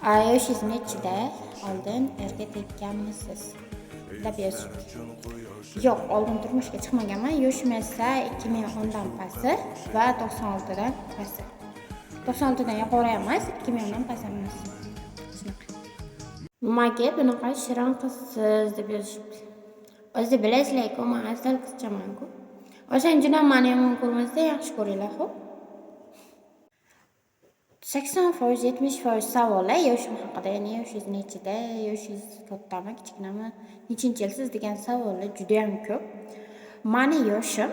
Yoshingiz nechida oldin erga tekkanmisiz deb yozishibdi. Yo'q, oldin turmushga chiqmaganman. Yoshim esa 2010dan pasti va 96dan pasti. 96dan yuqori emas, 2010dan past emas. Shunaqa. Nimaga bunaqa shirin qizsiz deb yozishibdi. O'zi bilasizlar-ku, men asal qizchaman-ku. O'shaning uchun ham meni yomon ko'rmasdan yaxshi ko'ringlar, xo'p? 80%, 70% savollar yoshim haqida, ya'ni yoshingiz nechida, yoshingiz kattami, kichkinami, nechinchi yilsiz degan savollar juda ham ko'p. Meni yoshim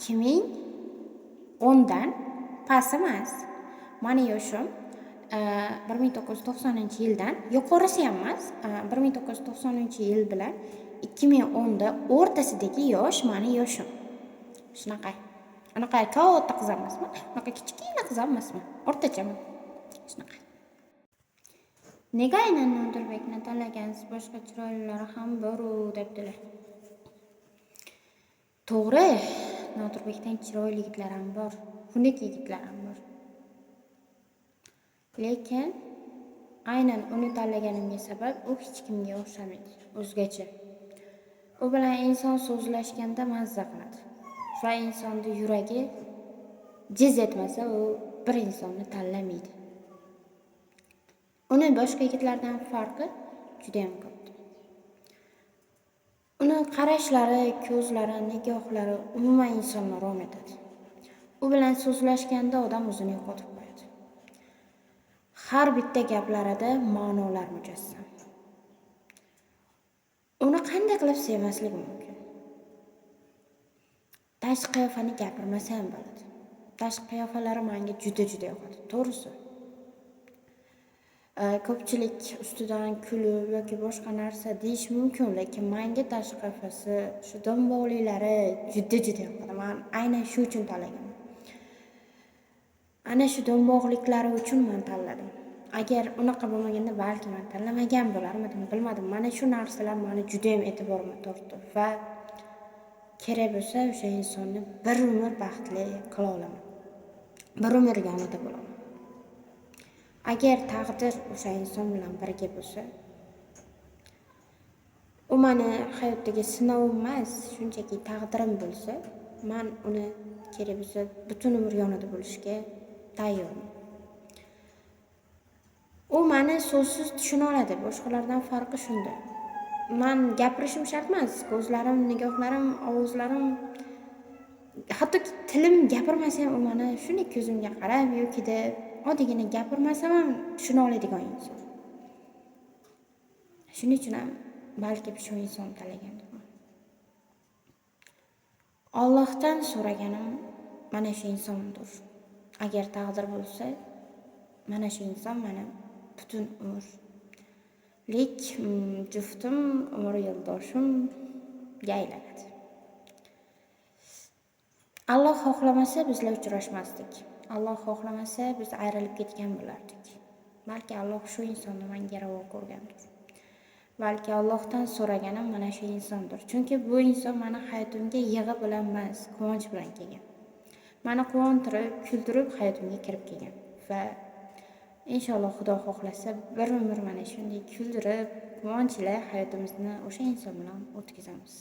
2010dan past emas. Meni yoshim 1990-yildan yuqorisi ham emas, 1990-yil bilan 2010da o'rtasidagi yosh meni yoshim. Shunaqa. Anaqa katta qiz emasman, anaqa kichkina qiz emasman, o'rtachaman. Shunaqa. Nega aynan Nodirbekni tanlagansiz? Boshqa chiroylilari ham bor-u debdilar. To'g'ri, Nodirbekdan chiroyli yigitlar ham bor, xunuk yigitlar ham bor. Lekin aynan uni tanlaganimga sabab u hech kimga o'xshamaydi, o'zgacha. U bilan inson so'zlashganda mazza qiladi. Va insonning yuragi jiz etmasa, u bir insonni tanlamaydi. Uni boshqa yigitlardan farqi juda ham katta. Uni qarashlari, ko'zlari, nigohlari umuman insonni rom etadi. U bilan so'zlashganda odam o'zini yo'qotib qo'yadi. Har bitta gaplarida ma'nolar mujassam. Uni qanday qilib sevmaslik mumkin? Tashqi qiyofani gapirmasam bo'ladi. Tashqi qiyofalari menga juda yoqadi, to'g'risi. Ko'pchilik ustidan kulib yoki boshqa narsa deyish mumkin, lekin menga tashqi qiyofasi, shu domboqliklari juda yoqadi. Men aynan shu uchun tanlaganman. Ana shu domboqliklari uchun men tanladim. Agar unaqa bo'lmaganda balki men tanlamagan bo'lardim, bilmadim. Mana shu narsalar meni juda ham e'tiborimni tortdi va kerak bo'lsa o'sha insonni bir umr baxtli qila olaman. Bir umr yonida bo'laman. Agar taqdir o'sha inson bilan birga bo'lsa, u meni hayotdagi sinovim emas, shunchaki taqdirim bo'lsa, men uni kerak bo'lsa butun umr yonida bo'lishga tayyorman. U meni so'zsiz tushuna oladi, boshqalardan farqi shunda. Men gapirishim shart emas, ko'zlarim, nigohlarim, ovozlarim, hatto tilim gapirmasa ham u meni shunday ko'zimga qarab yoki-da oddiygina gapirmasam ham tushuna oladigan inson. Shuning uchun ham balki shu inson tanlagandim. Allohdan so'raganim mana shu insondir. Agar taqdir bo'lsa, mana shu inson meni butun umr juftim, umr yo'ldoshimga aylanadi. Alloh xohlamasa bizlar uchrashmasdik. Alloh xohlamasa biz ayrilib ketgan bo'lardik. Balki Alloh shu insonni menga ravo ko'rgandir. Balki Allohdan so'raganim mana shu insondir. Chunki bu inson meni hayotimga yig'i bilan emas, quvonch bilan kelgan. Meni quvontirib, kuldirib hayotimga kirib kelgan va inshaalloh Xudo xohlasa bir umr mana shunday kuldirib, quvonchli hayotimizni o'sha inson bilan o'tkazamiz.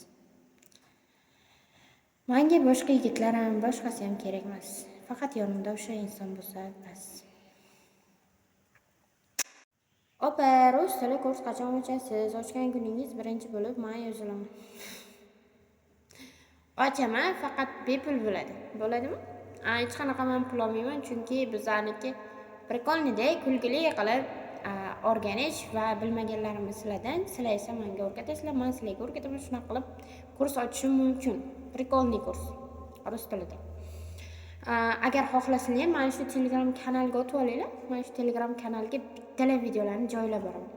Menga boshqa yigitlar ham, boshqasi ham kerak emas. Faqat yonimda o'sha inson bo'lsa bas. Opa, rus tili kurs qachon ochasiz? Ochgan kuningiz birinchi bo'lib men yozilaman. Ochaman, faqat bepul bo'ladi. Bo'ladimi? Hech qanaqa men pul olmayman, chunki bizlarniki prikolnida kulgili qilib o'rganish va bilmaganlarimni sizlar esa menga o'rgatasizlar, men sizlarga o'rgataman. Shunaqa qilib kurs ochishim mumkin. Prikolniy kurs rus tilida. Agar xohlasanglar ham mana shu Telegram kanalga o'tib olinglar. Mana shu Telegram kanalga bittalar videolarni joylab boraman.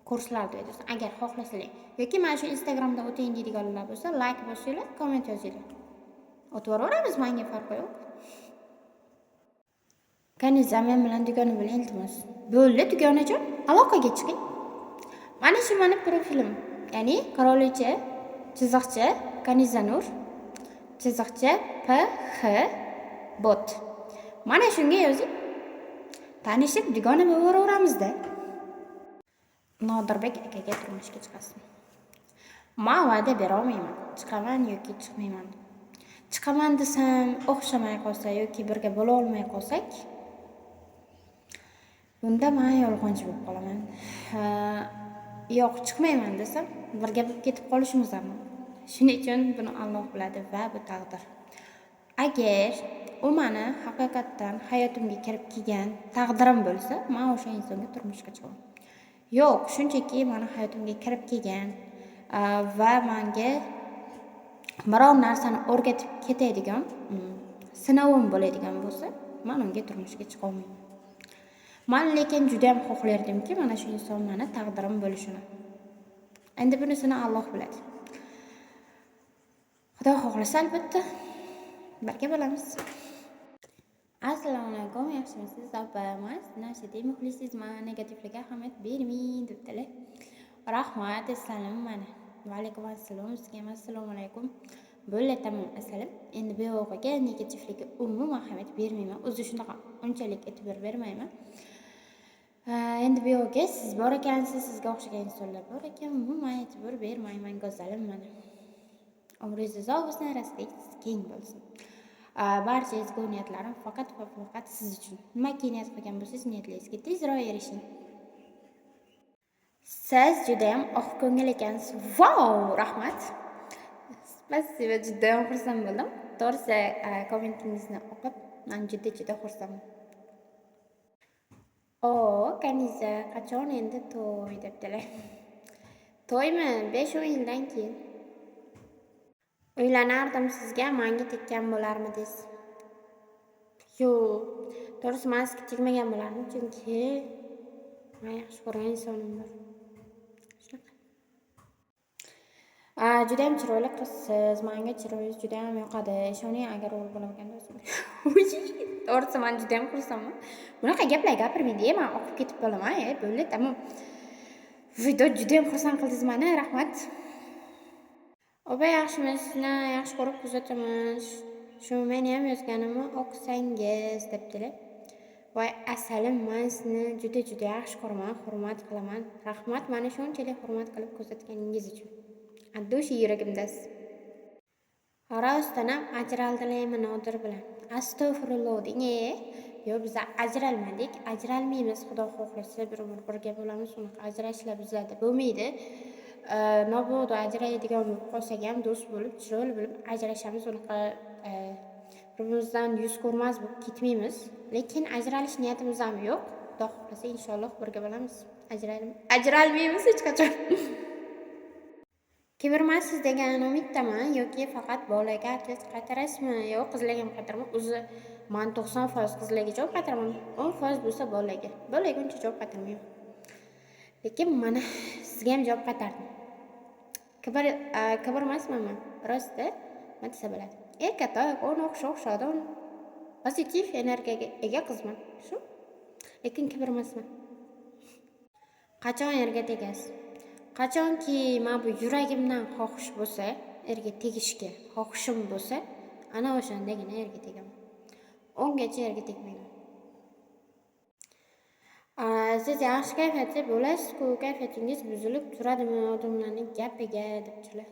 Kurslar deydi. Agar xohlasanglar yoki mana shu Instagramda o'taying deydiganlar bo'lsa, like bosinglar, komment yozinglar. O'tib boraveramiz, menga farqi yo'q. Kaniza men bilan dugona bilan iltimos. Bo'ldi dugonajon, aloqaga chiqing. Mana shu meni profilim. Ya'ni Qirolicha chiziqcha Kanizanur chiziqcha PH bot. Mana shunga yozing. tanishib dugona bo'laveramizda. Nodirbek akaga turmushga chiqasan. Men va'da bera olmayman. Chiqaman yoki chiqmayman. Chiqaman desam, o'xshamay qolsa yoki birga bo'la olmay qolsak, bunda men yolg'onchi bo'lib qolaman. Yo'q, chiqmayman desam, birga bo'lib ketib qolishimiz mumkin. Shuning uchun buni Alloh biladi va bu taqdir. Agar u meni haqiqatdan hayotimga kirib kelgan taqdirim bo'lsa, men o'sha insonga turmushga chiqaman. Yo'q, shunchaki meni hayotimga kirib kelgan va menga biror narsani o'rgatib ketadigan, sinovim bo'ladigan bo'lsa, men unga turmushga chiqa olmayman. Men lekin juda ham xohlardimki, mana shu inson meni taqdirim bo'lishini. Endi bunisini Alloh biladi. Xudo xohlasa albatta birga bo'lamiz. Assalomu alaykum, yaxshimisiz? Opamiz, Nashidi muxlisizmi? Negativlarga ahamiyat bermang debdilar. Rahmat, assalom mana. Va alaykum assalom, sizga ham assalomu alaykum. Bo'ldi, tamom, assalom. Endi bu o'g'iga negativlarga umuman ahamiyat bermayman. O'zi shunaqa unchalik e'tibor bermayman. Endi bu o'g'iga siz bor ekansiz, sizga o'xshagan insonlar bor ekan, umuman e'tibor bermayman, go'zalim mana. Umringiz uzoq bo'lsin, rastligingiz keng bo'lsin. Barcha ezgu niyatlarim faqat va faqat siz uchun. Nimaga niyat qilgan bo'lsangiz, niyatingizga tezroq erishing. Siz juda ham oq ko'ngil ekansiz. Wow, rahmat. Spasiba, juda ham xursand bo'ldim. To'g'risi, kommentingizni o'qib, men juda xursandman. Kaniza, qachon endi to'y debdilar. To'ymi? 5-10 yildan keyin. Uylanardim sizga, menga tekkan bo'larmidingiz? Yo'q, to'g'risi men sizga tegmagan bo'lardim, chunki men yaxshi ko'rgan insonim bor. Juda ham chiroyli qizsiz, menga chiroyingiz juda ham yoqadi. Ishoning, agar o'g'il bola bo'lganda o'zim. To'g'risi men juda ham xursandman. Bunaqa gaplar gapirmaydi, men o'qib ketib qolaman, bo'ldi, tamom. Video juda ham xursand qildingiz meni, rahmat. Opa, yaxshimisiz? Sizni yaxshi ko'rib kuzataman. Shu meni ham yozganimni o'qisangiz debdilar. Voy, assalim, men sizni juda yaxshi ko'raman, hurmat qilaman. Rahmat, meni shunchalik hurmat qilib kuzatganingiz uchun. Addushi yuragimdasiz. Rostdan ham ajraldilarmi Nodir bilan? Astag'firulloh deng. Yo'q, biz ajralmadik, ajralmaymiz. Xudo xohlasa bir umr birga bo'lamiz. Unaqa ajrashlar bizlarda bo'lmaydi. Nobud ajraydigan bo'lib qolsak ham do'st bo'lib, chiroyli bo'lib ajrashamiz. Unaqa bir-birimizdan yuz ko'rmas bo'lib ketmaymiz. Lekin ajralish niyatimiz ham yo'q. Xudo xohlasa inshaalloh birga bo'lamiz. Ajralmaymiz hech qachon. Kibrmasiz degan umiddaman yoki faqat bolaga tez qaytarasizmi? Yo'q, qizlarga ham qaytaraman. O'zi men 90% qizlarga javob qaytaraman. 10% bo'lsa bolaga. Bolaga uncha javob qaytarmayman. Lekin mana sizga ham javob qaytardim. Kibrmasman men. Rosti, men desa bo'ladi. Erkatoy, o'xshodon, pozitiv energiyaga ega qizman. Shu. Lekin kibrmasman. Qachon erga tegasiz? Qachonki men bu yuragimdan xohish bo'lsa, erga tegishga xohishim bo'lsa, ana o'shandagina erga tegaman. 10 gacha erga tegmayman. Siz yaxshi kayfiyatda bo'lasiz-ku, kayfiyatingiz buzilib turadimi odamlarning gapiga debdilar.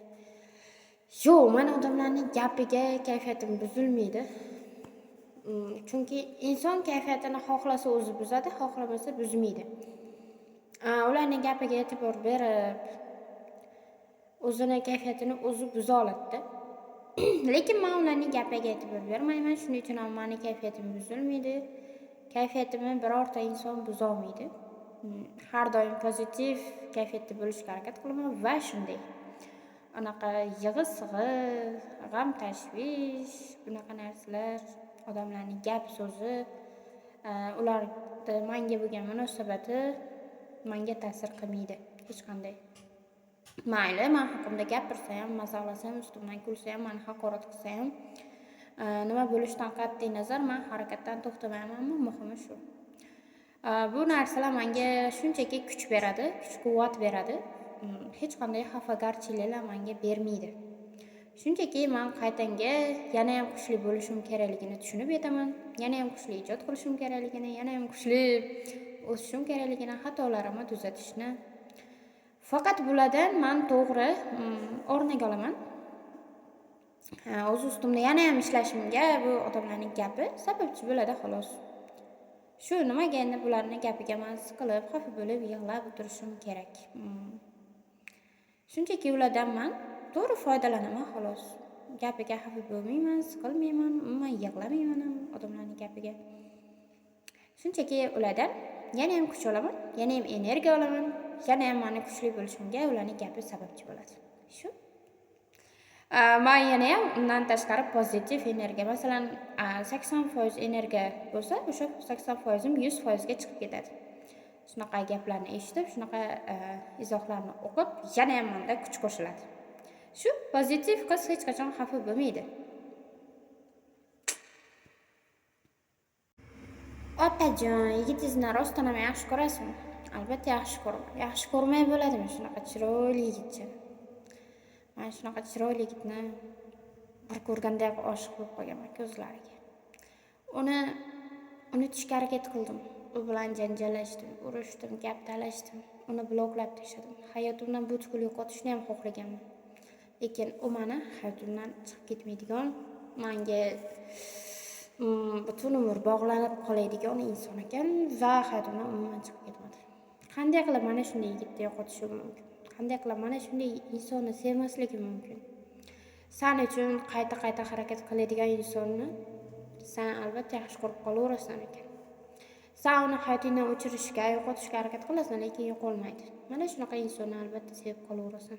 Yo'q, men odamlarning gapiga kayfiyatim buzilmaydi. Chunki inson kayfiyatini xohlasa o'zi buzadi, xohlamasa buzmaydi. Ularning gapiga e'tibor berib, o'zini kayfiyatini o'zi buza oladi. Lekin men ularning gapiga e'tibor bermayman, shuning uchun ham meni kayfiyatim buzilmaydi. Kayfiyatimni birorta inson buza olmaydi. Har doim pozitiv kayfiyatda bo'lishga harakat qilaman va shunday. Anaqa yig'i-sig'i, g'am tashvish, bunaqa narsalar, odamlarning gap so'zi, ularning menga bo'lgan munosabati menga ta'sir qilmaydi hech qanday. Mayli, men haqimda gapirsa ham, masalasi ham, ustimdan kulsa ham, meni haqorat qilsa ham, nima bo'lishidan qat'iy nazar men harakatdan to'xtamayman, muhimi shu. Bu narsalar menga shunchaki kuch beradi, kuch-quvvat beradi. Hech qanday xafagarchiliklar menga bermaydi. Shunchaki men qaytanga yana ham kuchli bo'lishim kerakligini tushunib yetaman. Yana ham kuchli ijod qilishim kerakligini, yana ham kuchli o'sishim kerakligini, xatolarimni tuzatishni. Faqat bulardan men to'g'ri o'rnak olaman. O'z ustimda yana ham ishlashimga bu odamlarning gapi sababchi bo'ladi xolos. Shu nimaga endi bularning gapiga men siqilib, xafa bo'lib, yig'lab o'tirishim kerak. Shunchaki ulardan men to'g'ri foydalanaman xolos. Gapiga xafa bo'lmayman, siqilmayman, umuman yig'lamayman ham odamlarning gapiga. Shunchaki ulardan yana ham kuch olaman, yana ham energiya olaman, yana ham meni kuchli bo'lishimga ularning gapi sababchi bo'ladi. Shu. Men yana ham undan tashqari pozitiv energiya, masalan, 80% energiya bo'lsa, o'sha 80%im 100% ga chiqib ketadi. Shunaqa gaplarni eshitib, shunaqa izohlarni o'qib, yana ham menda kuch qo'shiladi. Shu pozitiv qiz hech qachon xafa bo'lmaydi. Opajon, yigitingizni rostdan ham yaxshi ko'rasizmi? Albatta yaxshi ko'raman. Yaxshi ko'rmay bo'ladimi shunaqa chiroyli yigitcha? Men shunaqa chiroyli yigitni bir ko'rganda oshiq bo'lib qolganman ko'zlariga. Uni unutishga harakat qildim. U bilan janjallashdim, urushdim, gap talashdim. Uni bloklab tashladim. Hayotimdan butkul yo'qotishni ham xohlaganman. Lekin u meni hayotimdan chiqib ketmaydigan, menga butun umr bog'lanib qoladigan inson ekan va hayotimdan umuman chiqib ketmadi. Qanday qilib mana shunday yigitni yo'qotishim mumkin? Qanday qilib mana shunday insonni sevmasligim mumkin? Sen uchun qayta harakat qiladigan insonni sen albatta yaxshi ko'rib qolaverasan ekan. Sen uni hayotingdan o'chirishga, yo'qotishga harakat qilasan, lekin yo'qolmaydi. Mana shunaqa insonni albatta sevib qolaverasan.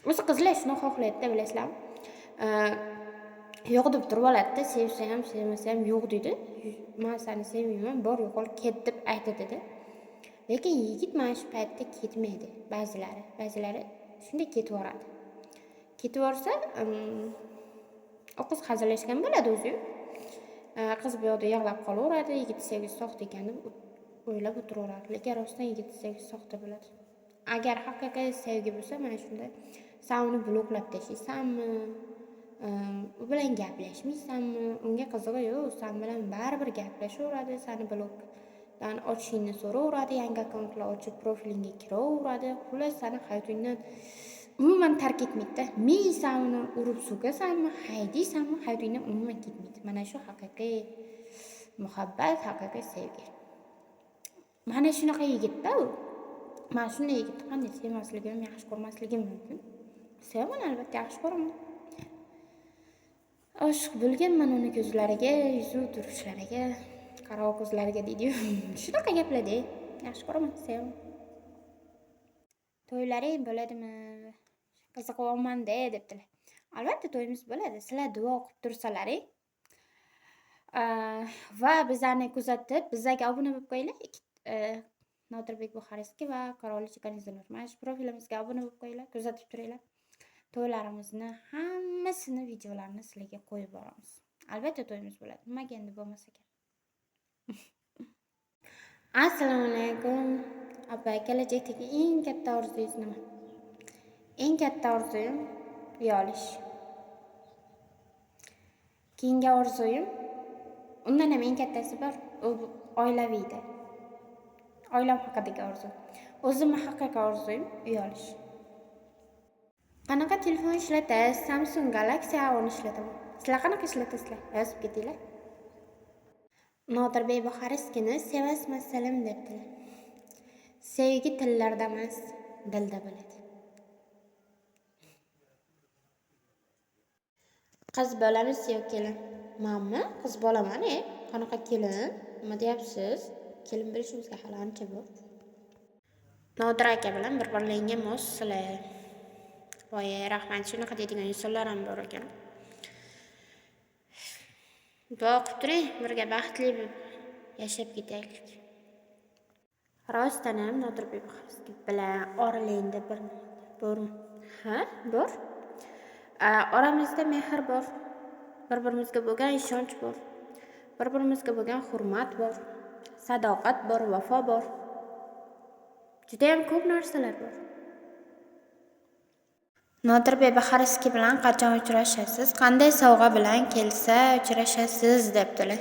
O'zi qizlar shuni xohlaydi-da, bilasizlarmi? Yo'q deb turib oladi-da, sevsa ham, sevmasa ham yo'q deydi. Men seni sevmayman, bor yo'qol ket deb aytadi-da. Lekin yigit mana shu paytda ketmaydi. Ba'zilari shunday ketib yoradi. Ketib yorsa, o qiz hazillashgan bo'ladi o'zi. Qiz bu yoqda yig'lab qolaveradi, yigit sevgisi soxta ekan deb o'ylab o'tiraveradi. Lekin rostdan yigit sevgisi soxta bo'ladi. Agar haqiqiy sevgi bo'lsa, mana shunda sen uni bloklab tashlaysanmi? U bilan gaplashmaysanmi? Unga qizig'i yo'q, sen bilan baribir gaplashaveradi, seni blokdan ochishingni so'raveradi, yangi akkauntlar ochib profilingga kiraveradi. Xullas, seni hayotingdan umuman tark etmaydi-da. Sen uni urib so'kasanmi, haydaysanmi, hayotingdan umuman ketmaydi. Mana shu haqiqiy muhabbat, haqiqiy sevgi. Mana shunaqa yigit-da u. Men shunday yigitni qanday sevmasligim, yaxshi ko'rmasligim mumkin? Sevaman, albatta yaxshi ko'raman. Oshiq bo'lganman uni ko'zlariga, yuzi turishlariga, qaro ko'zlariga deydi-yu. Shunaqa gaplar-da. Yaxshi ko'raman, sevaman. To'ylaring bo'ladimi? Qiziqyapman-da debdilar. Albatta to'yimiz bo'ladi. Sizlar duo qilib tursalaring. Va bizlarni kuzatib, bizlarga obuna bo'lib qo'yinglar. Nodirbek Buxarestga va Qirolicha Kanizanur. Mana shu profilimizga obuna bo'lib qo'yinglar, kuzatib turinglar. To'ylarimizni hammasini videolarini sizlarga qo'yib boramiz. Albatta to'yimiz bo'ladi. Nimaga endi bo'lmas ekan? Assalomu alaykum. Opa, kelajakdagi eng katta orzungiz nima? Eng katta orzuyim uy olish. Keyingi orzuyim undan ham eng kattasi bor, u oilaviyda. Oilam haqidagi orzu. O'zimning haqiqiy orzuyim uy olish. Qanaqa telefon ishlatasiz? Samsung Galaxy A10 ishlataman. Sizlar qanaqa ishlatasizlar? Yozib ketinglar. Nodirbek Buxarestgini sevasizmi, salam debdilar. Sevgi tillarda emas, dilda bo'ladi. Qiz bolamiz yo'q kelin. Menmi? Qiz bolaman, qanaqa kelin? Nima deyapsiz? Kelin bilishimizga hali ancha bor. Nodir aka bilan bir-birlariga mossizlar. Voy, rahmat, shunaqa deydigan insonlar ham bor ekan. Duo qilib turing, birga baxtli yashab ketaylik. Rostdan ham Nodirbek bilan oralig'ingda bormi? Ha, bor. Oramizda mehr bor. Bir-birimizga bo'lgan ishonch bor. Bir-birimizga bo'lgan hurmat bor. Sadoqat bor, vafo bor. Juda ham ko'p narsalar bor. Nodirbek Baharovskiy bilan qachon uchrashasiz? Qanday sovg'a bilan kelsa uchrashasiz debdilar.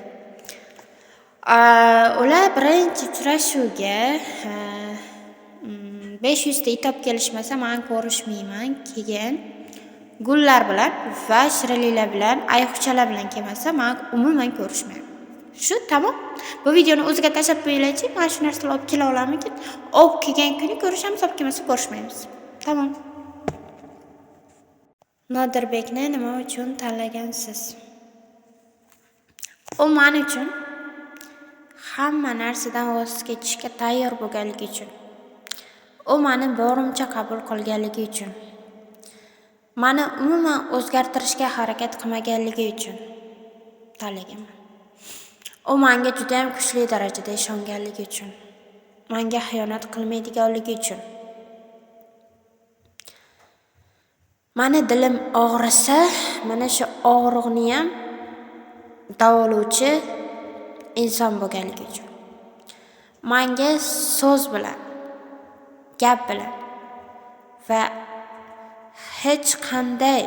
Ular birinchi uchrashuvga 500 ta itob kelishmasa men ko'rishmayman. Keyin gullar bilan va shirinliklar bilan, ayiqchalar bilan kelmasa men umuman ko'rishmayman. Shu tamom. Bu videoni o'ziga tashlab qo'yinglar-chi. Men shu narsalarni olib kela olarmikin? Olib kelgan kuni ko'rishamiz, olib kelmasa ko'rishmaymiz. Tamom. Nodirbekni nima uchun tanlagansiz? U men uchun hamma narsadan voz kechishga tayyor bo'lganligi uchun. U meni borimcha qabul qilganligi uchun. Meni umuman o'zgartirishga harakat qilmaganligi uchun tanlaganman. U menga juda ham kuchli darajada ishonganligi uchun. Menga xiyonat qilmaydiganligi uchun. Meni dilim og'risa, mana shu og'riqni ham davolovchi inson bo'lganligi uchun. Menga so'z bilan, gap bilan va hech qanday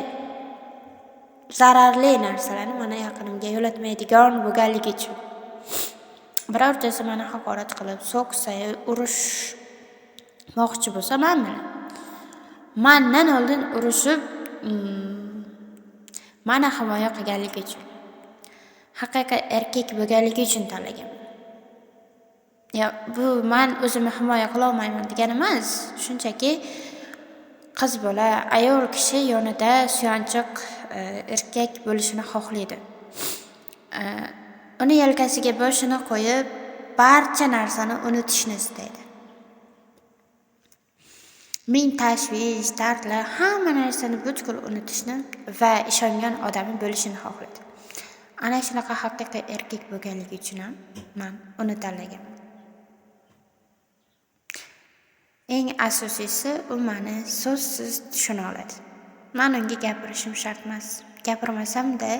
zararli narsalarni meni yaqinimga yo'latmaydigan bo'lganligi uchun. Birortasi meni haqorat qilib, so'ksa, urushmoqchi bo'lsa, men bilan mendan oldin urushib, meni himoya qilganligi uchun. Haqiqiy erkak bo'lganligi uchun tanlaganman. Bu men o'zimni himoya qila olmayman degani emas, shunchaki qiz bola, ayol kishi yonida suyanchiq erkak bo'lishini xohlaydi. Uni yelkasiga boshini qo'yib, barcha narsani unutishni istaydi. Ming tashvish, dardlar, hamma narsani butkul unutishni va ishongan odami bo'lishini xohlaydi. Ana shunaqa haqiqiy erkak bo'lganligi uchun ham men uni tanlaganman. Eng asosiysi, u meni so'zsiz tushuna oladi. Men unga gapirishim shart emas. Gapirmasam-da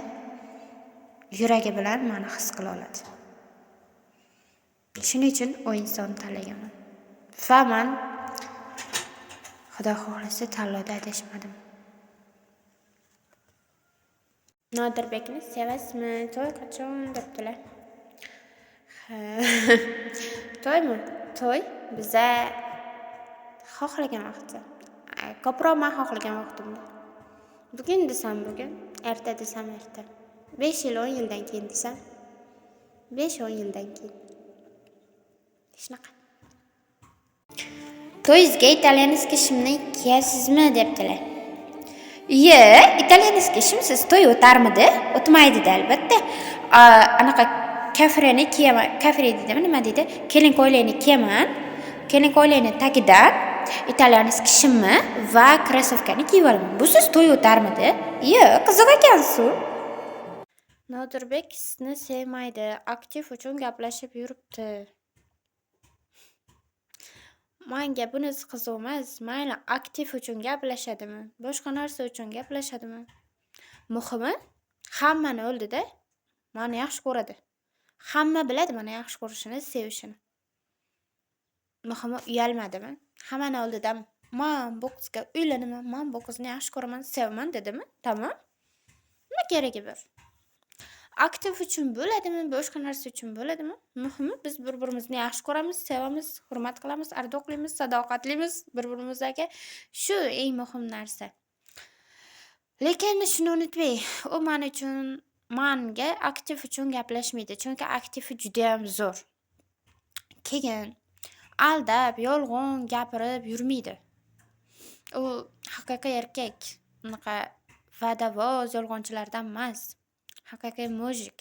yuragi bilan meni his qila oladi. Shuning uchun u inson tanlaganman. Va men Xudo xohlasa tanlovda adashmadim. Nodirbekni sevasizmi? To'y qachon debdilar. To'ymi? To'y biza xohlagan vaqtda. Ko'proq men xohlagan vaqtimda. Bugun desam bugun, erta desam erta. 5 yil 10 yildan keyin desam 5-10 yildan keyin. Shunaqa. To'yingizga italyanskiy shimni kiyasizmi debdilar. Italyanskiy shimsiz to'y o'tarmidi? O'tmaydi-da albatta. Anaqa kafreni kiyaman. Kafre deydimi, nima deydi? Kelin ko'ylakni kiyaman. Kelin ko'ylakni tagidan italyanskiy shimni va krossovkani kiyib olaman. Busiz to'y o'tarmidi? Qiziq ekansiz. Nodirbek sizni sevmaydi, aktiv uchun gaplashib yuribdi. Menga bunisi qiziq emas. Mayli aktiv uchun gaplashadimi, boshqa narsa uchun gaplashadimi? Muhimi, hammani o'ldida meni yaxshi ko'radi. Hamma biladi meni yaxshi ko'rishini, sevishini. Muhimi, uyalmadimi? Hammani oldida men bu qizga uylanaman, men bu qizni yaxshi ko'raman, sevaman dedimi? Tamam. Nima keragi bor? Aktiv uchun bo'ladimi, boshqa narsa uchun bo'ladimi? Muhimi, biz bir-birimizni yaxshi ko'ramiz, sevamiz, hurmat qilamiz, ardoqlimiz, sadoqatlimiz bir-birimizga. Shu eng muhim narsa. Lekin shuni unutmang, u men uchun, menga aktiv uchun gaplashmaydi, chunki aktivi juda ham zo'r. Keyin aldab, yolg'on gapirib yurmaydi. U haqiqiy erkak, unaqa vadavoz yolg'onchilardan emas. Haqiqiy mujik.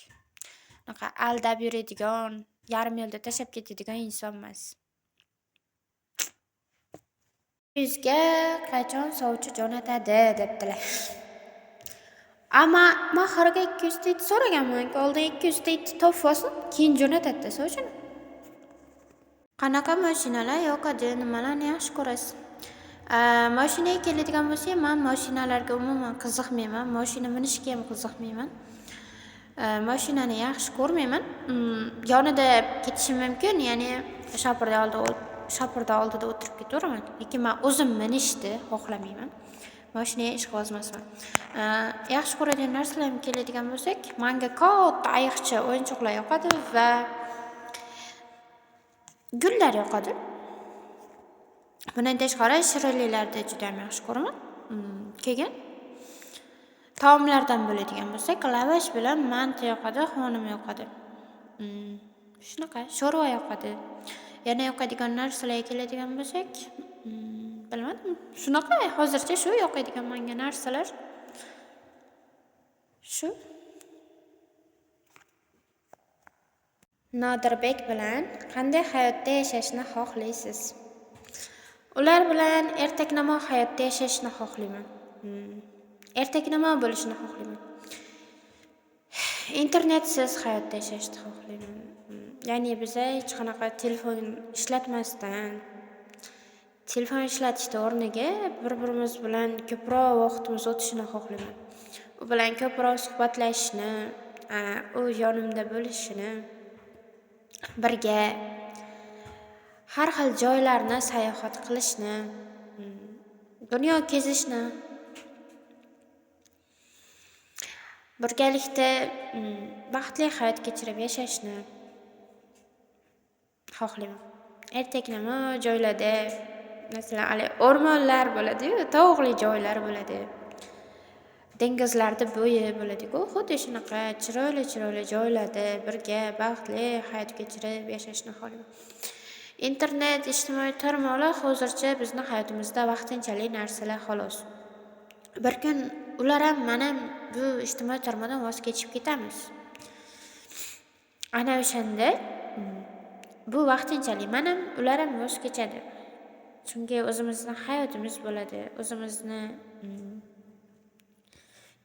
Unaqa aldab yuradigan, yarim yo'lda tashlab ketadigan inson emas. Yuzga qachon sovchi jo'natadi debdilar. Ammo men xoriga 200 ta so'raganman. Oldin 200 ta topib olsin, keyin jo'natadi sovchini. Qanaqa mashinalar yoqadi, nimalarni yaxshi ko'rasiz? Mashinaga keladigan bo'lsak, men mashinalarga umuman qiziqmayman. Mashina minishga ham qiziqmayman. Mashinani yaxshi ko'rmayman. Yonida ketishim mumkin, ya'ni shopirda oldida o'tirib ketaveraman. Lekin men o'zim minishni xohlamayman. Mashinaga ishqibozmasman. Yaxshi ko'radigan narsalarga keladigan bo'lsak, menga katta ayiqcha o'yinchoqlar yoqadi va gullar yoqadi. Bundan tashqari shirinliklarni juda ham yaxshi ko'raman. Keyin taomlardan bo'ladigan bo'lsak, lavash bilan manta yoqadi, xonim yoqadi. Shunaqa, sho'rva yoqadi. Yana yoqadigan narsalarga keladigan bo'lsak, bilmadim. Shunaqa, hozircha shu yoqadigan menga narsalar. Shu. Nodirbek bilan qanday hayotda yashashni xohlaysiz? Ular bilan ertaknamo hayotda yashashni xohlayman. Ertaknamo bo'lishni xohlayman. Internetsiz hayotda yashashni xohlayman. Ya'ni biz hech qanaqa telefon ishlatmasdan, telefon ishlatishning o'rniga bir-birimiz bilan ko'proq vaqtimiz o'tishini xohlayman. U bilan ko'proq suhbatlashishni, u yonimda bo'lishini, birga har xil joylarni sayohat qilishni, dunyo kezishni, birgalikda baxtli hayot kechirib yashashni xohlayman. Ertaknamo joylarda, masalan, o'rmonlar bo'ladi-yu, tog'li joylar bo'ladi. Dengizlarda bo'yi bo'ladi-ku, xuddi shunaqa chiroyli joylarda birga baxtli hayot kechirib yashashni xohlayman. Internet, ijtimoiy tarmoqlar hozircha bizni hayotimizda vaqtinchalik narsalar xolos. Bir kun ular ham mana bu ijtimoiy tarmoqdan voz kechib ketamiz. Ana o'shanda bu vaqtinchalik, mana ular ham voz kechadi. Chunki o'zimizning hayotimiz bo'ladi, o'zimizni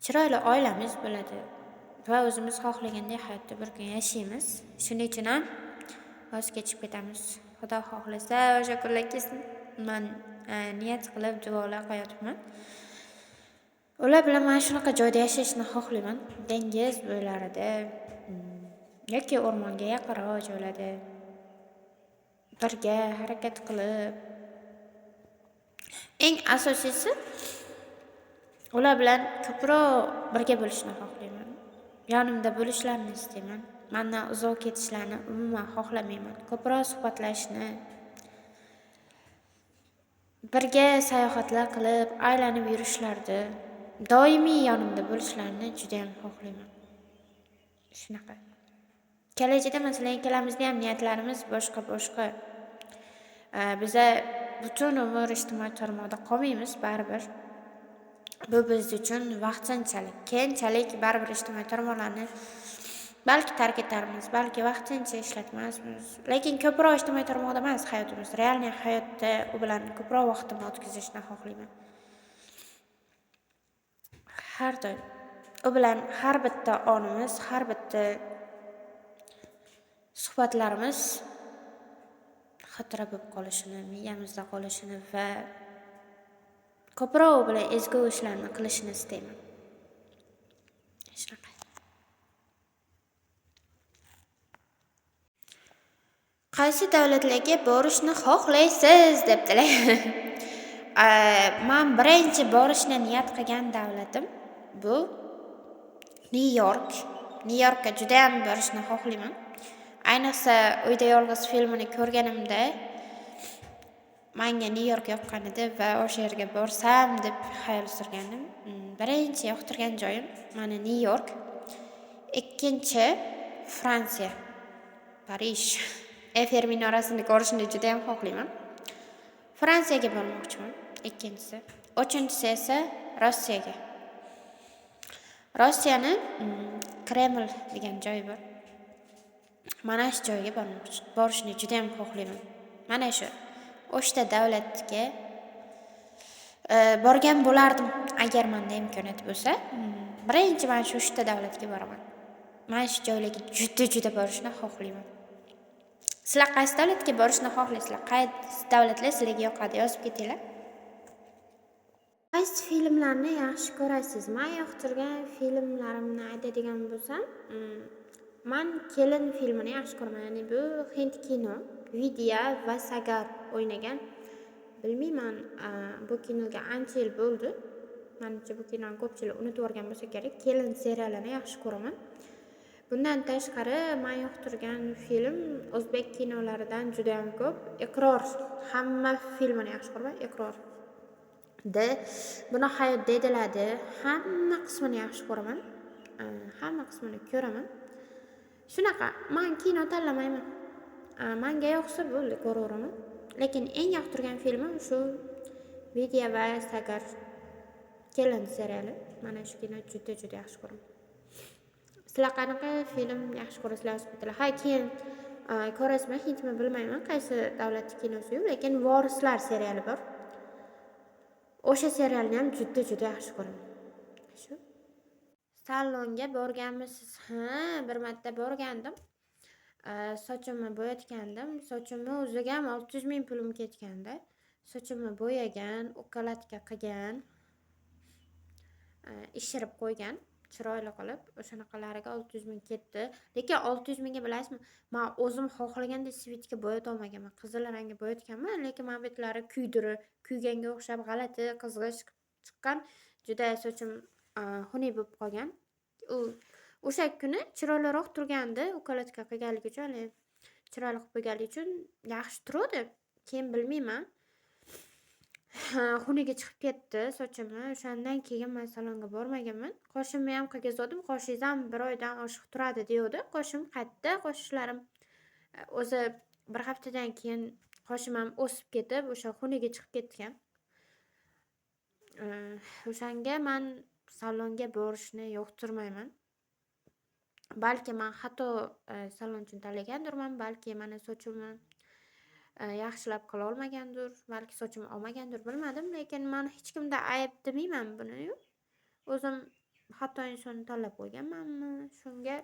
chiroyli oilamiz bo'ladi va o'zimiz xohlaganday hayotda bir kun yashaymiz. Shuning uchun ham voz kechib ketamiz. Xudo xohlasa o'sha kunlar kelsin. Men niyat qilib duolar qilyapman. Ular bilan men shunaqa joyda yashashni xohlayman. Dengiz bo'ylarida yoki o'rmonga yaqinroq joylarda birga harakat qilib, eng asosiysi ular bilan ko'proq birga bo'lishni xohlayman. Yonimda bo'lishlarini istayman. Mendan uzoq ketishlarini umuman xohlamayman. Ko'proq suhbatlashishni, birga sayohatlar qilib, aylanib yurishlarni, doimiy yonimda bo'lishlarini juda ham xohlayman. Shunaqa. Kelajakda masalan ikkalamizning ham niyatlarimiz boshqa. Biza butun umr ijtimoiy tarmoqda qolmaymiz baribir. Bu biz uchun vaqtinchalik, keyinchalik baribir ijtimoiy tarmoqlarni balki tark etarmiz, balki vaqtincha ishlatmasmiz. Lekin ko'proq ijtimoiy tarmoqda emas hayotimiz, realniy hayotda u bilan ko'proq vaqtimni o'tkazishni xohlayman. Har doim u bilan har bitta onimiz, har bitta suhbatlarimiz xotira bo'lib qolishini, miyamizda qolishini va ko'proq u bilan ezgu ishlarni qilishni istayman. Shunaqa. Qaysi davlatlarga borishni xohlaysiz debdilar. Men birinchi borishni niyat qilgan davlatim bu New York. New Yorkka juda ham borishni xohlayman. Ayniqsa Uyda yolg'iz filmini ko'rganimda menga New York yoqqan edi va o'sha yerga borsam deb xayol surgandim. Birinchi yoqtirgan joyim mana New York. Ikkinchi Fransiya, Parij. Eiffel minorasini ko'rishni juda ham xohlayman. Fransiyaga bormoqchiman. Ikkinchisi. Uchinchisi esa Rossiyaga. Rossiyani Kreml degan joy bor. Mana shu joyga borishni juda ham xohlayman. Mana shu o'shta davlatga borgan bo'lardim agar menda imkoniyat bo'lsa. Birinchi men shu o'shta davlatga boraman. Men shu joylarga juda borishni xohlayman. Sizlar qaysi davlatga borishni xohlaysizlar? Qaysi davlatlar sizlarga yoqadi? Yozib ketinglar. Qaysi filmlarni yaxshi ko'rasiz? Men yoqtirgan filmlarimni aytadigan bo'lsam, men Kelin filmini yaxshi ko'raman. Ya'ni bu hind kino, Vidya va Sagar o'ynagan. Bilmayman, bu kinoga ancha yil bo'ldi. Menimcha bu kinoni ko'pchilik unutib yuborgan bo'lsa kerak. Kelin serialini yaxshi ko'raman. Bundan tashqari men yoqtirgan film o'zbek kinolaridan juda ham ko'p. Iqror, hamma filmini yaxshi ko'raman. Iqror. Buni hayot dedilar-da, hamma qismini yaxshi ko'raman. Hamma qismini ko'raman. Shunaqa, men kino tanlamayman. Menga yoqsa bo'ldi, ko'raveraman. Lekin eng yoqtirgan filmim shu Vidya va Sagar kelin seriali. Mana shu kino juda yaxshi ko'raman. Sizlar qanaqa film yaxshi ko'rasizlar o'smitilar? Ha, keyin ko'rasizmi, hindmi bilmayman, qaysi davlat kinosi, lekin Vorislar seriali bor. O'sha serialni ham juda yaxshi ko'raman. Shu salonga borganmisiz? Ha, bir marta borgandim. Sochimni bo'yatgandim. Sochimni o'ziga ham 600 ming pulim ketganda. Sochimni bo'yagan, ukalatka qilgan, ishirib qo'ygan, chiroyli qilib, o'shanaqalariga 600 ming ketdi. Lekin 600 mingga bilasizmi, men o'zim xohlaganda svetga bo'yata olmaganman. Qizil rangga bo'yatganman, lekin men betlari kuyganga o'xshab g'alati qizg'ish chiqqan. Juda sochim xunuk bo'lib qolgan. O'sha kuni chiroyliroq turgandi, ukalatka qilganligi uchun, chiroyli qilib qo'yganligi uchun yaxshi turadi. Keyin bilmayman. Xunugi chiqib ketdi sochimni. O'shandan keyin men salonga bormaganman. Qoshimni ham qilgizdim. Qoshingiz ham bir oydan oshiq turadi deydi. Qoshim qaytdi. Qoshlarim o'zi bir haftadan keyin qoshim ham o'sib ketib, o'sha xunugi chiqib ketgan. O'shanga men salonga borishni yoqtirmayman. Balki men xato salonchini tanlagandirman, balki meni sochimni yaxshilab qila olmagandir, balki sochim olmagandir, bilmadim, lekin men hech kimda ayb demayman buni. O'zim xato insonni tanlab qo'yganmanmi? Shunga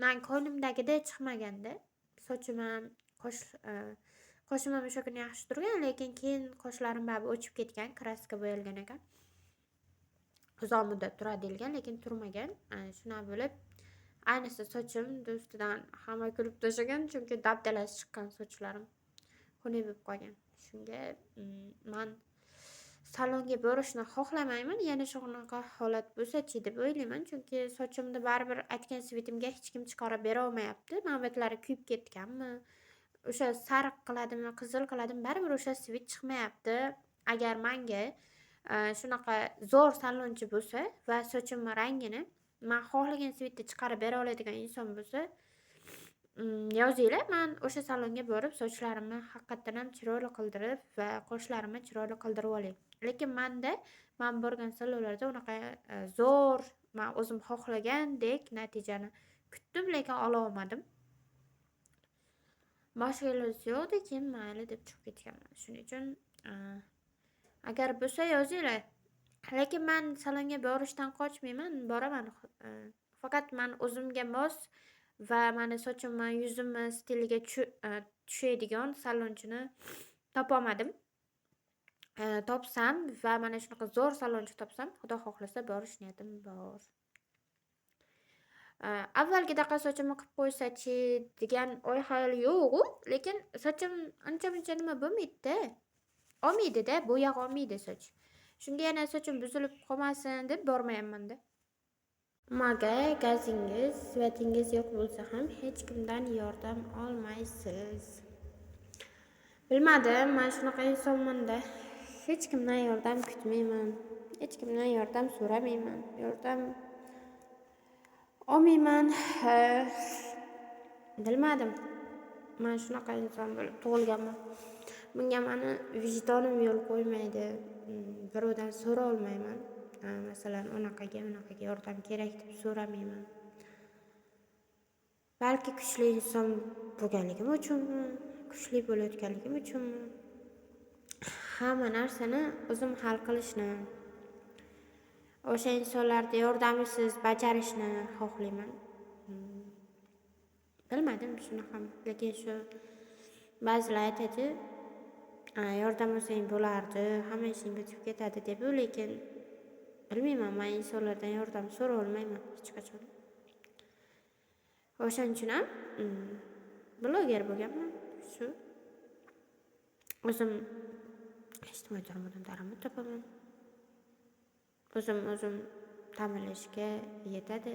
men ko'nglimdagidek chiqmaganda, sochim ham qoshim ham o'sha kuni yaxshi turgan, lekin keyin qoshlarim bari o'chib ketgan, kraska bo'yalgan ekan. Uzoq muddat turadi degan, lekin turmagan. Shuna bo'lib, ayniqsa sochim ustidan hamma kulib tashlagan, chunki dabdalasi chiqqan sochlarim. Xunuk bo'lib qolgan. Shunga men salonga borishni xohlamayman. Yana shunaqa holat bo'lsa-chi deb o'ylayman, chunki sochimni baribir aytgan svetimga hech kim chiqarib bera olmayapti. Manbatlari kuyib ketganmi? O'sha sariq qiladimi, qizil qiladimi, baribir o'sha svet chiqmayapti. Agar menga shunaqa zo'r salonchi bo'lsa va sochimning rangini men xohlagan svetda chiqarib bera oladigan inson bo'lsa, yozinglar, men o'sha salonga borib sochlarimni haqiqatan ham chiroyli qildirib va qoshlarimni chiroyli qildirib olay. Lekin men borgan salonlarda unaqa zo'r, men o'zim xohlagandek natijani kutdim, lekin ola olmadim. Boshqa iloji yo'qdi, keyin mayli deb chiqib ketganman. Shuning uchun agar bo'lsa yozinglar. Lekin men salonga borishdan qochmayman, boraman. Faqat men o'zimga mos va meni sochimni, yuzimni stiliga tushadigan salonchini topolmadim. Topsam va mana shunaqa zo'r salonchi topsam, xudo xohlasa borish niyatim bor. Avvalgidaqa sochimni qilib qo'ysa-chi degan o'y xayol yo'q, lekin sochim ancha-muncha nima bo'lmaydi-da. Olmaydi-da, bo'yaq olmaydi soch. Shunga yana sochim buzilib qolmasin deb bormayapman-da. Maga gazingiz, svetingiz yo'q bo'lsa ham hech kimdan yordam olmaysiz. Bilmadim, men shunaqa insonman-da. Hech kimdan yordam kutmayman. Hech kimdan yordam so'ramayman. Yordam olmayman. Bilmadim. Men shunaqa inson bo'lib tug'ilganman. Bunga meni vijdonim yo'l qo'ymaydi. Birovdan so'ra olmayman. Masalan, unaqaga yordam kerak deb so'ramayman. Balki kuchli inson bo'lganligim uchunmi, kuchli bo'layotganligim uchunmi, hamma narsani o'zim hal qilishni, o'sha insonlarda yordamsiz bajarishni xohlayman. Bilmadim shunaqa, lekin shu ba'zilar aytadi, yordam olsang bo'lardi, hamma ishing bitib ketadi deb, lekin bilmayman, men insonlardan yordam so'ra olmayman hech qachon. O'shaning uchun ham bloger bo'lganman. Shu o'zim ijtimoiy tarmoqdan daromad topaman. o'zim ta'minlashga yetadi.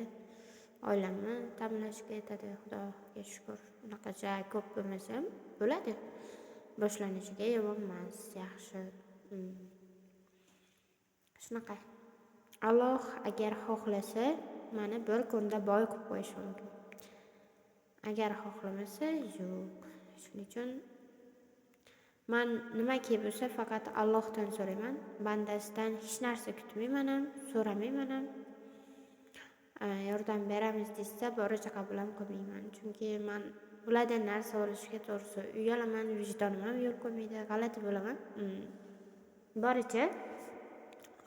Oilamni ta'minlashga yetadi. Xudoga shukr. Unaqacha ko'p bo'lmasa ham bo'ladi. Boshlanishiga yomon emas, yaxshi. Shunaqa. Alloh agar xohlasa, meni bir kunda boy qilib qo'yishi mumkin. Agar xohlamasa, yo'q. Shuning uchun men nimaki bo'lsa faqat Allohdan so'rayman. Bandasidan hech narsa kutmayman ham, so'ramayman ham. Yordam beramiz desa, boricha qabul ham qilmayman. Chunki men ulardan narsa olishga to'g'risi uyalaman, vijdonim ham yo'l qo'ymaydi, g'alati bo'laman. Boricha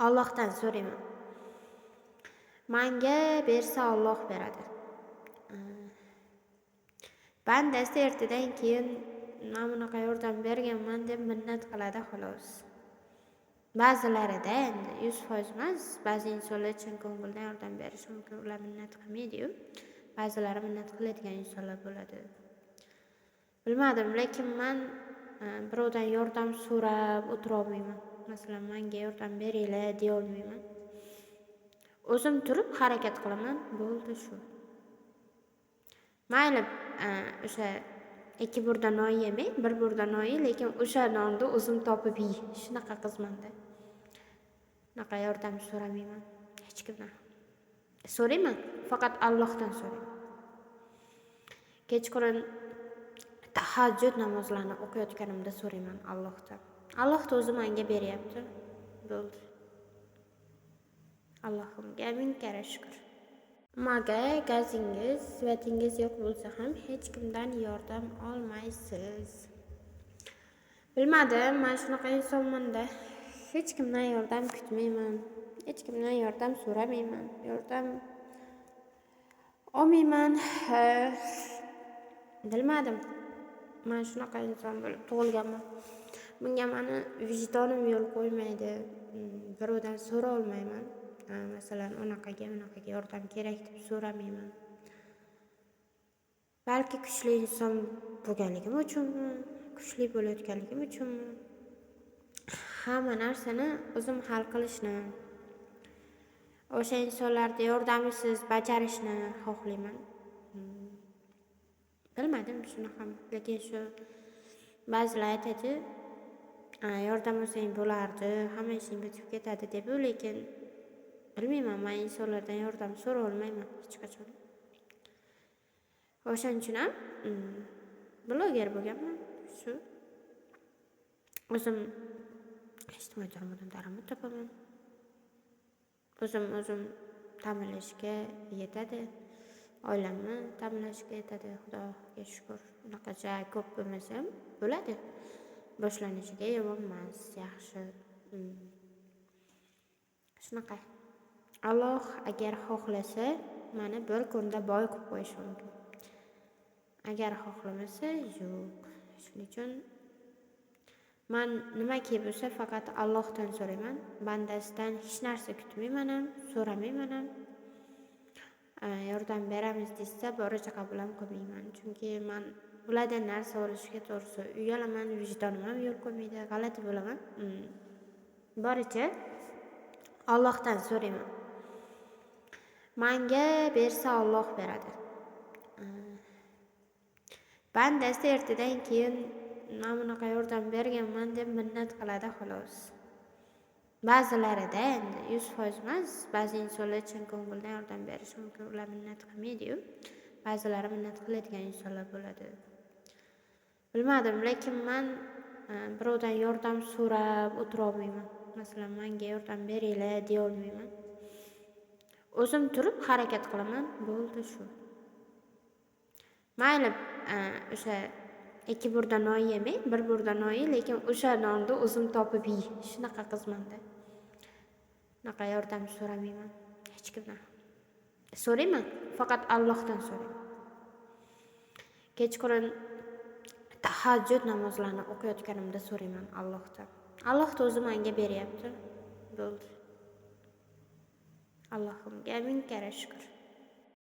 Allohdan so'rayman. Menga bersa Alloh beradi. Bandasi ertadan keyin mana bunaqa yordam berganman deb minnat qiladi xolos. Ba'zilarida endi 100% emas, ba'zi insonlar chin ko'ngildan yordam berishi mumkin, ular minnat qilmaydi-yu. Ba'zilari minnat qiladigan insonlar bo'ladi. Bilmadim, lekin men birovdan yordam so'rab o'tira olmayman. Masalan, menga yordam beringlar deya olmayman. O'zim turib harakat qilaman, bo'ldi shu. Mayli, o'sha 2 burda non yemay, 1 burda non yey, lekin o'sha nonni o'zim topib yey. Shunaqa qizmanda. Unaqa yordam so'ramayman hech kimdan. So'rayman, faqat Allohdan so'rayman. Kechqurun tahajjud namozlarini o'qiyotganimda so'rayman Allohdan. Alloh o'zi menga beryapti. Bo'ldi. Allohimga ming karra shukr. Maga gazingiz, svatingiz yo'q bo'lsa ham hech kimdan yordam olmaysiz. Bilmadim, men shunaqa insonman-da. Hech kimdan yordam kutmayman. Hech kimdan yordam so'ramayman. Yordam olmayman. Bilmadim. Men shunaqa inson bo'lib tug'ilganman. Bunga meni vijdonim yo'l qo'ymaydi. Birovdan so'ra olmayman. Masalan, unaqaga yordam kerak deb so'ramayman. Balki kuchli inson bo'lganligim uchunmi, kuchli bo'layotganligim uchunmi, hamma narsani o'zim hal qilishni, o'sha insonlarga yordamsiz bajarishni xohlayman. Bilmadim shunaqa, lekin shu ba'zilar aytadi, yordam olsang bo'lardi, hamma ishing bitib ketadi deb, lekin bilmayman, men insonlardan yordam so'ra olmayman hech qachon. O'shaning uchun ham bloger bo'lganman. Shu o'zim ijtimoiy tarmoqdan daromad topaman. O'zim ta'minlashga yetadi. Oilamni ta'minlashga yetadi. Xudoga shukr. Unaqacha ko'p bo'lmasa ham bo'ladi. Boshlanishiga yomon emas, yaxshi. Shunaqa. Alloh agar xohlasa, meni bir kunda boy qilib qo'yishi mumkin. Agar xohlamasa, yo'q. Shuning uchun men nimaki bo'lsa faqat Allohdan so'rayman. Bandasidan hech narsa kutmayman ham, so'ramayman ham. Yordam beramiz desa, boricha qabul ham qilmayman. Chunki men ulardan narsa olishga to'g'risi uyalaman, vijdonim ham yo'l qo'ymaydi, g'alati bo'laman. Boricha Allohdan so'rayman. Menga bersa Alloh beradi. Bandasi ertadan keyin mana bunaqa yordam berganman deb minnat qiladi xolos. Ba'zilarida endi 100% emas, ba'zi insonlar chin ko'ngildan yordam berishi mumkin, ular minnat qilmaydi-yu. Ba'zilari minnat qiladigan insonlar bo'ladi. Bilmadim, lekin men birovdan yordam so'rab o'tira olmayman. Masalan, menga yordam beringlar deya olmayman. O'zim turib harakat qilaman, bo'ldi shu. Mayli, o'sha 2 burda non yemay, 1 burda non yey, lekin o'sha nonni o'zim topib yey. Shunaqa qizmanda. Unaqa yordam so'ramayman hech kimdan. So'rayman, faqat Allohdan so'rayman. Kechqurun tahajjud namozlarini o'qiyotganimda so'rayman Allohdan. Alloh o'zi menga beryapti. Bo'ldi. Allohimga ming karra shukr.